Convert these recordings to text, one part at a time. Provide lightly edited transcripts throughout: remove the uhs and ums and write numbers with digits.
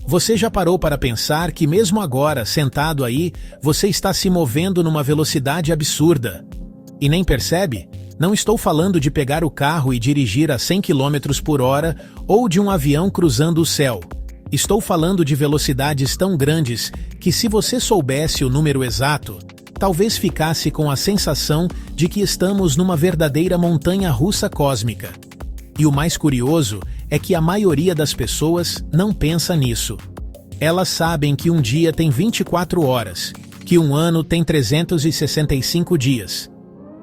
Você já parou para pensar que mesmo agora, sentado aí, você está se movendo numa velocidade absurda? E nem percebe? Não estou falando de pegar o carro e dirigir a 100 km por hora ou de um avião cruzando o céu. Estou falando de velocidades tão grandes que, se você soubesse o número exato, talvez ficasse com a sensação de que estamos numa verdadeira montanha-russa cósmica. E o mais curioso é que a maioria das pessoas não pensa nisso. Elas sabem que um dia tem 24 horas, que um ano tem 365 dias.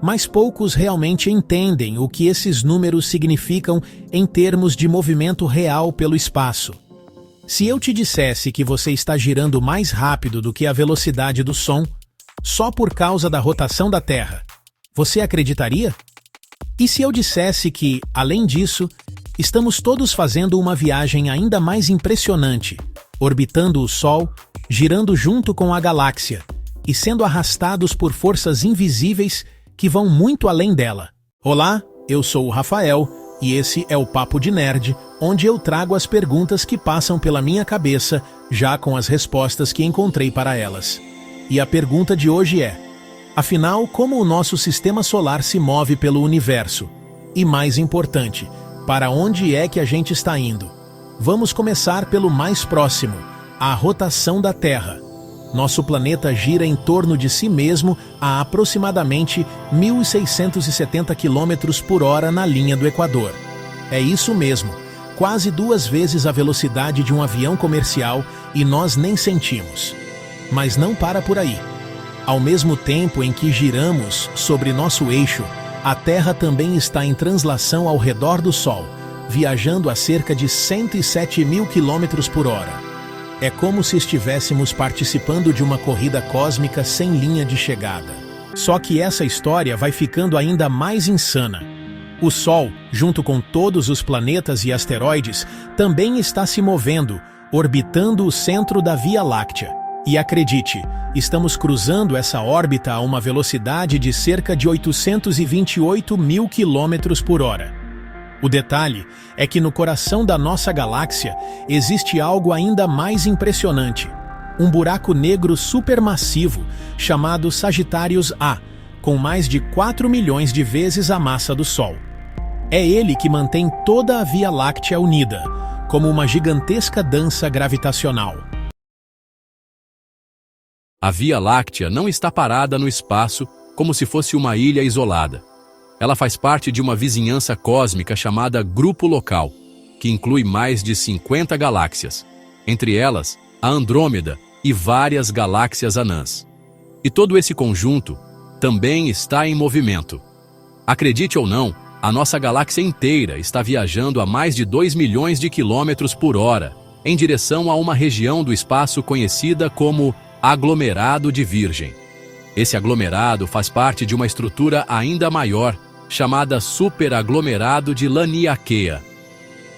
Mas poucos realmente entendem o que esses números significam em termos de movimento real pelo espaço. Se eu te dissesse que você está girando mais rápido do que a velocidade do som, só por causa da rotação da Terra, você acreditaria? E se eu dissesse que, além disso, estamos todos fazendo uma viagem ainda mais impressionante, orbitando o Sol, girando junto com a galáxia e sendo arrastados por forças invisíveis que vão muito além dela? Olá, eu sou o Rafael e esse é o Papo de Nerd, onde eu trago as perguntas que passam pela minha cabeça, já com as respostas que encontrei para elas. E a pergunta de hoje é: afinal, como o nosso sistema solar se move pelo universo? E mais importante, para onde é que a gente está indo? Vamos começar pelo mais próximo, a rotação da Terra. Nosso planeta gira em torno de si mesmo a aproximadamente 1.670 km por hora na linha do Equador. É isso mesmo, quase 2 vezes a velocidade de um avião comercial e nós nem sentimos. Mas não para por aí. Ao mesmo tempo em que giramos sobre nosso eixo, a Terra também está em translação ao redor do Sol, viajando a cerca de 107.000 km por hora. É como se estivéssemos participando de uma corrida cósmica sem linha de chegada. Só que essa história vai ficando ainda mais insana. O Sol, junto com todos os planetas e asteroides, também está se movendo, orbitando o centro da Via Láctea. E acredite, estamos cruzando essa órbita a uma velocidade de cerca de 828.000 km por hora. O detalhe é que no coração da nossa galáxia existe algo ainda mais impressionante. Um buraco negro supermassivo chamado Sagitários A, com mais de 4 milhões de vezes a massa do Sol. É ele que mantém toda a Via Láctea unida, como uma gigantesca dança gravitacional. A Via Láctea não está parada no espaço como se fosse uma ilha isolada. Ela faz parte de uma vizinhança cósmica chamada Grupo Local, que inclui mais de 50 galáxias, entre elas a Andrômeda e várias galáxias anãs. E todo esse conjunto também está em movimento. Acredite ou não, a nossa galáxia inteira está viajando a mais de 2 milhões de quilômetros por hora, em direção a uma região do espaço conhecida como aglomerado de Virgem. Esse aglomerado faz parte de uma estrutura ainda maior, chamada superaglomerado de Laniakea.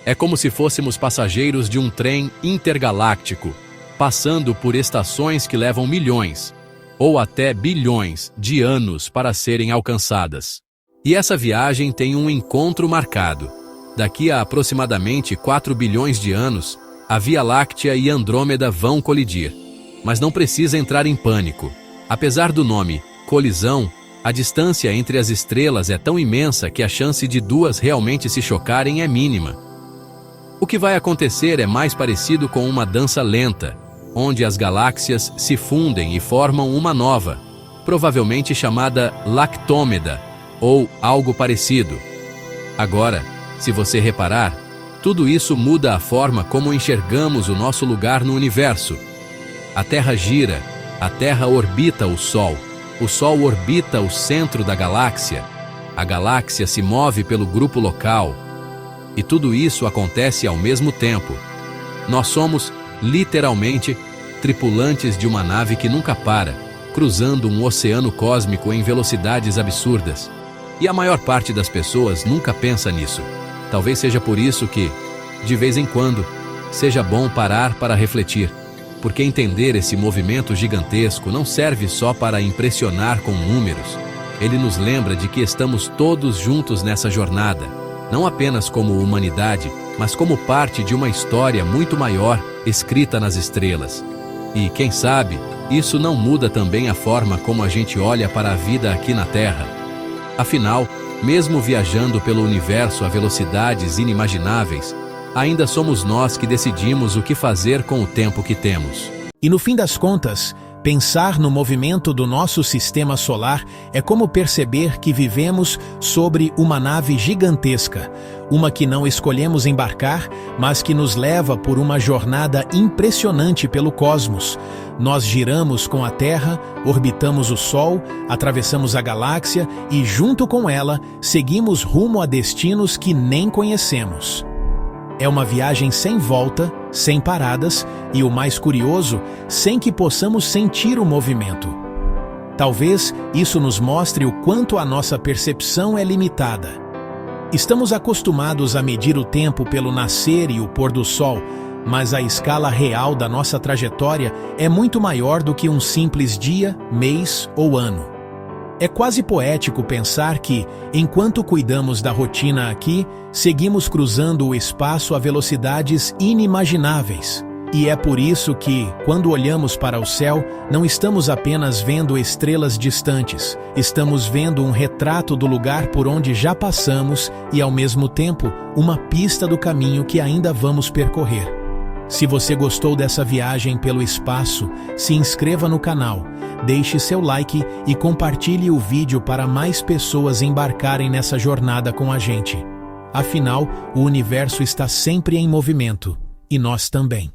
É como se fôssemos passageiros de um trem intergaláctico, passando por estações que levam milhões, ou até bilhões, de anos para serem alcançadas. E essa viagem tem um encontro marcado. Daqui a aproximadamente 4 bilhões de anos, a Via Láctea e Andrômeda vão colidir. Mas não precisa entrar em pânico. Apesar do nome colisão, a distância entre as estrelas é tão imensa que a chance de duas realmente se chocarem é mínima. O que vai acontecer é mais parecido com uma dança lenta, onde as galáxias se fundem e formam uma nova, provavelmente chamada Lactômeda, ou algo parecido. Agora, se você reparar, tudo isso muda a forma como enxergamos o nosso lugar no universo. A Terra gira, a Terra orbita o Sol orbita o centro da galáxia, a galáxia se move pelo grupo local, e tudo isso acontece ao mesmo tempo. Nós somos, literalmente, tripulantes de uma nave que nunca para, cruzando um oceano cósmico em velocidades absurdas. E a maior parte das pessoas nunca pensa nisso. Talvez seja por isso que, de vez em quando, seja bom parar para refletir. Porque entender esse movimento gigantesco não serve só para impressionar com números. Ele nos lembra de que estamos todos juntos nessa jornada, não apenas como humanidade, mas como parte de uma história muito maior escrita nas estrelas. E, quem sabe, isso não muda também a forma como a gente olha para a vida aqui na Terra. Afinal, mesmo viajando pelo universo a velocidades inimagináveis, ainda somos nós que decidimos o que fazer com o tempo que temos. E no fim das contas, pensar no movimento do nosso sistema solar é como perceber que vivemos sobre uma nave gigantesca, uma que não escolhemos embarcar, mas que nos leva por uma jornada impressionante pelo cosmos. Nós giramos com a Terra, orbitamos o Sol, atravessamos a galáxia e, junto com ela, seguimos rumo a destinos que nem conhecemos. É uma viagem sem volta, sem paradas e, o mais curioso, sem que possamos sentir o movimento. Talvez isso nos mostre o quanto a nossa percepção é limitada. Estamos acostumados a medir o tempo pelo nascer e o pôr do sol, mas a escala real da nossa trajetória é muito maior do que um simples dia, mês ou ano. É quase poético pensar que, enquanto cuidamos da rotina aqui, seguimos cruzando o espaço a velocidades inimagináveis. E é por isso que, quando olhamos para o céu, não estamos apenas vendo estrelas distantes, estamos vendo um retrato do lugar por onde já passamos e, ao mesmo tempo, uma pista do caminho que ainda vamos percorrer. Se você gostou dessa viagem pelo espaço, se inscreva no canal, deixe seu like e compartilhe o vídeo para mais pessoas embarcarem nessa jornada com a gente. Afinal, o universo está sempre em movimento, e nós também.